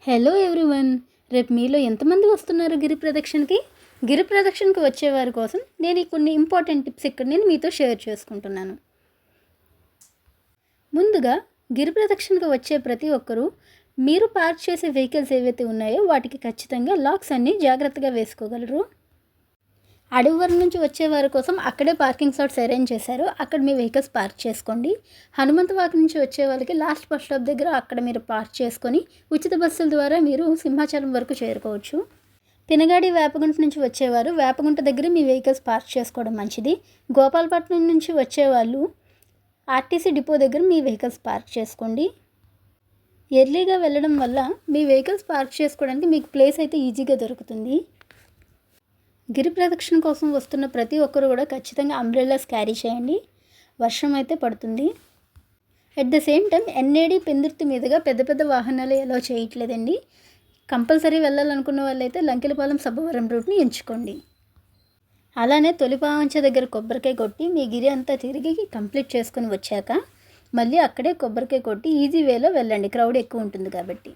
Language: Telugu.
Hello everyone. రేపు మీలో ఎంతమంది వస్తున్నారు గిరి ప్రదక్షిణకి? గిరి ప్రదక్షిణకి వచ్చేవారి కోసం నేను కొన్ని ఇంపార్టెంట్ టిప్స్ ఇక్కడ నేను మీతో షేర్ చేసుకుంటున్నాను. ముందుగా గిరి ప్రదక్షిణకి వచ్చే ప్రతి ఒక్కరూ మీరు పార్క్ చేసే వెహికల్స్ ఏవైతే ఉన్నాయో వాటికి ఖచ్చితంగా లాక్స్ అన్నీ జాగ్రత్తగా వేసుకోగలరు. అడవి నుంచి వచ్చేవారి కోసం అక్కడే పార్కింగ్ స్లాట్స్ అరేంజ్ చేశారు. అక్కడ మీ వెహికల్స్ పార్క్ చేసుకోండి. హనుమంతవాక నుంచి వచ్చే వాళ్ళకి లాస్ట్ బస్ స్టాప్ దగ్గర అక్కడ మీరు పార్క్ చేసుకొని ఉచిత బస్సుల ద్వారా మీరు సింహాచలం వరకు చేరుకోవచ్చు. పినగాడి వేపగుంట నుంచి వచ్చేవారు వేపగుంట దగ్గర మీ వెహికల్స్ పార్క్ చేసుకోవడం మంచిది. గోపాలపట్నం నుంచి వచ్చేవాళ్ళు ఆర్టీసీ డిపో దగ్గర మీ వెహికల్స్ పార్క్ చేసుకోండి. ఎర్లీగా వెళ్ళడం వల్ల మీ వెహికల్స్ పార్క్ చేసుకోవడానికి మీకు ప్లేస్ అయితే ఈజీగా దొరుకుతుంది. గిరి ప్రదక్షిణ కోసం వస్తున్న ప్రతి ఒక్కరు కూడా ఖచ్చితంగా అంబ్రెల్లాస్ క్యారీ చేయండి. వర్షం అయితే పడుతుంది. At the same time NAD Pendurthi మీదుగా పెద్ద పెద్ద వాహనాలు ఎలా చేయట్లేదండి. కంపల్సరీ వెళ్ళాలనుకున్న వాళ్ళైతే లంకెలపాలెం సబ్బవరం రూట్ని ఎంచుకోండి. అలానే తొలిపావంచ దగ్గర కొబ్బరికాయ కొట్టి మీ గిరి అంతా తిరిగి కంప్లీట్ చేసుకుని వచ్చాక మళ్ళీ అక్కడే కొబ్బరికాయ కొట్టి ఈజీ వేలో వెళ్ళండి, క్రౌడ్ ఎక్కువ ఉంటుంది కాబట్టి.